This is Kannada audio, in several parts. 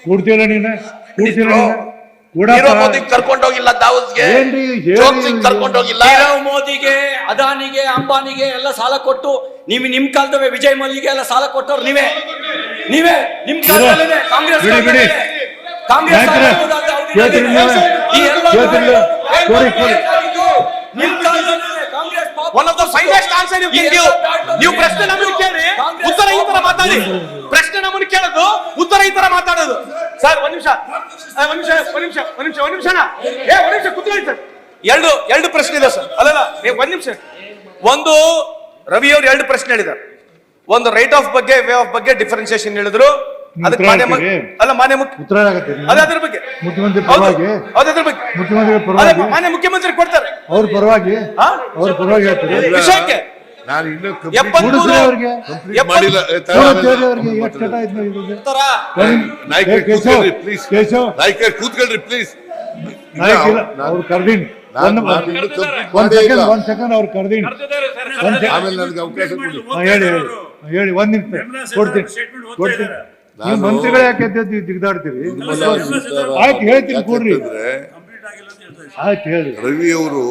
ಕೂಡ್ತಿಲ್ಲ ನೀನು ನೀರವ್ ಮೋದಿ ಕರ್ಕೊಂಡೋಗಿಲ್ಲ ದಾವೂದ್ಗೆ, ಜೋಗ್ಸಿಂಗ್ ಕರ್ಕೊಂಡೋಗಿಲ್ಲ. ನೀರವ್ ಮೋದಿಗೆ, ಅದಾನಿಗೆ, ಅಂಬಾನಿಗೆ ಎಲ್ಲ ಸಾಲ ಕೊಟ್ಟು ನಿಮ್ ಕಾಲದವೇ ವಿಜಯ್ ಮಲ್ಯಗೆ ಎಲ್ಲ ಸಾಲ ಕೊಟ್ಟವ್ರು ನೀವೇ ನಿಮ್ ಕಾಲದಲ್ಲೇ Congress one of the finest answer you can give. ನೀವು ಪ್ರಶ್ನೆ ನಮಗೆ ಕೇಳಿ ಉತ್ತರ ಈ ತರ ಮಾತಾಡಿ. ಪ್ರಶ್ನೆ ನಮಗೆ ಕೇಳೋದು, ಉತ್ತರ ಈ ತರ ಮಾತಾಡೋದು. ಸರ್ ಒಂದ್ ನಿಮಿಷ ಕೂತ್ಕೊಳ್ಳಿ ಸರ್. ಎರಡು ಪ್ರಶ್ನೆ ಇದೆ ಸರ್. ಅಲ್ಲಲ್ಲ ಒಂದ್ ನಿಮಿಷ. ಒಂದು ರವಿ ಅವರು 2 ಪ್ರಶ್ನೆ ಹೇಳಿದ್ದಾರೆ. ಒಂದು ರೈಟ್ ಆಫ್ ಬಗ್ಗೆ, ವೇ ಆಫ್ ಬಗ್ಗೆ ಡಿಫರೆನ್ಸಿಯೇಷನ್ ಹೇಳಿದ್ರು. ಅದಕ್ಕೆ ಮಾನ್ಯ ಉತ್ತರ ಆಗುತ್ತೆ. ಅದ್ರ ಬಗ್ಗೆ ಮುಖ್ಯಮಂತ್ರಿ ಪರವಾಗಿ, ಅದ್ರ ಬಗ್ಗೆ ಮುಖ್ಯಮಂತ್ರಿ ಪರವಾಗಿ ಮಾನ್ಯ ಮುಖ್ಯಮಂತ್ರಿ ಕೊಡ್ತಾರೆ. ಅವ್ರ ಪರವಾಗಿ ಹೇಳ್ತಾರೆ ವಿಷಯಕ್ಕೆ ನಾನು ಇನ್ನೂ ಅವ್ರಿಗೆ ಮಾಡಿಲ್ಲ. ನಾಯ್ಕರ್ ಕೂತ್ಕೊಳ್ರಿ ಪ್ಲೀಸ್. ಅವ್ರು ಕರ್ದೀನಿ ಒಂದ್ ಸೆಕೆಂಡ್ ಅವ್ರು ಕರ್ದೀನಿ. ಆಮೇಲೆ ನನಗೆ ಅವಕಾಶ ಕೊಡಿ. ಹೇಳಿ ಒಂದ್ ನಿಮಿಷ ಕೊಡ್ತೀನಿ. ನೀವು ಮಂತ್ರಿಗಳು ಯಾಕೆ ಜಿಗ್ದಾಡ್ತೀವಿ? ಆಯ್ತು ಹೇಳ್ತೀನಿ ಕೊಡ್ರಿ. ಆಯ್ತು ಹೇಳಿ. ರವಿ ಅವರು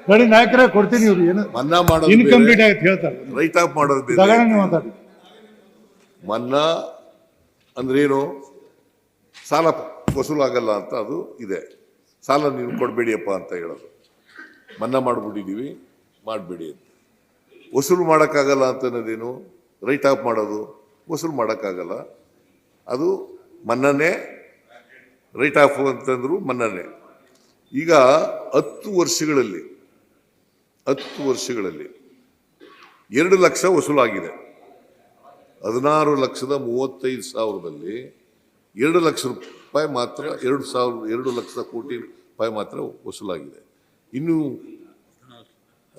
ನೋಡಿ ನಾಯಕರೇ ಕೊಡ್ತೀನಿ. ಇವ್ರು ಏನು ಮನ್ನಾ ಮಾಡೋದು ಇನ್ಕಂಪ್ಲೀಟ್ ಆಗುತ್ತೆ ಹೇಳ್ತಾರೆ. ರೈಟ್ ಆಫ್ ಮಾಡೋದು ಬೇರೆ. ಮಾತಾಡಿ. ಮನ್ನಾ ಅಂದ್ರೇನು? ಸಾಲ ವಸೂಲಾಗಲ್ಲ ಅಂತ ಅದು ಇದೆ. ಸಾಲ ನೀವು ಕೊಡಬೇಡಿಯಪ್ಪ ಅಂತ ಹೇಳೋದು. ಮನ್ನಾ ಮಾಡಿಬಿಟ್ಟಿದ್ದೀವಿ, ಮಾಡಬೇಡಿ ಅಂತ. ವಸೂಲು ಮಾಡೋಕ್ಕಾಗಲ್ಲ ಅಂತ ಅನ್ನೋದೇನು? ರೈಟ್ ಆಫ್ ಮಾಡೋದು. ವಸೂಲು ಮಾಡೋಕ್ಕಾಗಲ್ಲ, ಅದು ಮನ್ನನೇ. ರೈಟ್ ಆಫ್ ಅಂತಂದ್ರು ಮನ್ನನೇ. ಈಗ 10 ವರ್ಷಗಳಲ್ಲಿ 2 ಲಕ್ಷ ವಸೂಲಾಗಿದೆ. 16,35,000ದಲ್ಲಿ 2 ಲಕ್ಷ ರೂಪಾಯಿ ಮಾತ್ರ, 2 ಲಕ್ಷ ಕೋಟಿ ರೂಪಾಯಿ ಮಾತ್ರ ವಸೂಲಾಗಿದೆ. ಇನ್ನು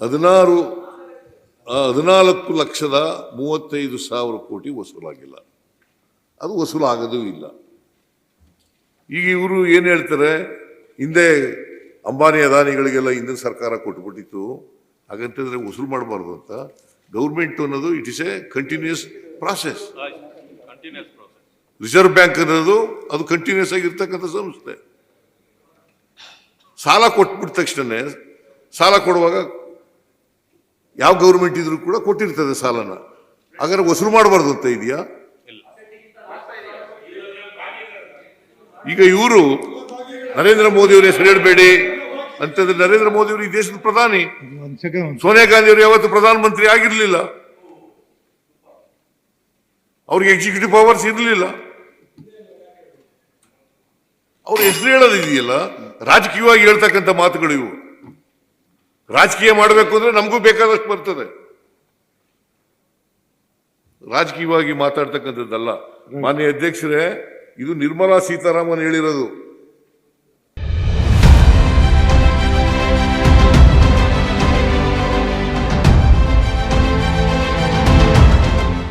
14,35,000 ಕೋಟಿ ವಸೂಲಾಗಿಲ್ಲ. ಅದು ವಸೂಲಾಗೋದೂ ಇಲ್ಲ. ಈಗ ಇವರು ಏನು ಹೇಳ್ತಾರೆ, ಹಿಂದೆ ಅಂಬಾನಿ ಅದಾನಿಗಳಿಗೆಲ್ಲ ಹಿಂದಿನ ಸರ್ಕಾರ ಕೊಟ್ಬಿಟ್ಟಿತ್ತು, ಹಾಗಂತಂದ್ರೆ ವಸೂಲು ಮಾಡಬಾರ್ದು ಅಂತ. ಗೌರ್ಮೆಂಟ್ ಅನ್ನೋದು it is a continuous process. Reserve bank ಅನ್ನೋದು ಅದು ಕಂಟಿನ್ಯೂಸ್ ಆಗಿರ್ತಕ್ಕಂಥ ಸಂಸ್ಥೆ. ಸಾಲ ಕೊಟ್ಬಿಟ್ಟ ತಕ್ಷಣ, ಸಾಲ ಕೊಡುವಾಗ ಯಾವ ಗೌರ್ಮೆಂಟ್ ಇದ್ರೂ ಕೂಡ ಕೊಟ್ಟಿರ್ತದೆ ಸಾಲನ. ಹಾಗಾದ್ರೆ ವಸೂಲು ಮಾಡಬಾರ್ದು ಅಂತ ಇದೆಯಾ? ಈಗ ಇವರು ನರೇಂದ್ರ ಮೋದಿ ಅವರು ಹೆಸರು ಹೇಳಬೇಡಿ ಅಂತಂದ್ರೆ, ನರೇಂದ್ರ ಮೋದಿ ಅವರು ಈ ದೇಶದ ಪ್ರಧಾನಿ. ಸೋನಿಯಾ ಗಾಂಧಿ ಅವರು ಯಾವತ್ತು ಪ್ರಧಾನ ಮಂತ್ರಿ ಆಗಿರ್ಲಿಲ್ಲ. ಅವ್ರಿಗೆ ಎಕ್ಸಿಕ್ಯೂಟಿವ್ ಪವರ್ಸ್ ಇರಲಿಲ್ಲ. ಅವ್ರ ಹೆಸರು ಹೇಳೋದಿದೆಯಲ್ಲ, ರಾಜಕೀಯವಾಗಿ ಹೇಳ್ತಕ್ಕಂಥ ಮಾತುಗಳು ಇವು. ರಾಜಕೀಯ ಮಾಡಬೇಕು ಅಂದ್ರೆ ನಮಗೂ ಬೇಕಾದಷ್ಟು ಬರ್ತದೆ. ರಾಜಕೀಯವಾಗಿ ಮಾತಾಡ್ತಕ್ಕಂಥದ್ದಲ್ಲ. ಮಾನ್ಯ ಅಧ್ಯಕ್ಷರೇ, ಇದು ನಿರ್ಮಲಾ ಸೀತಾರಾಮನ್ ಹೇಳಿರೋದು.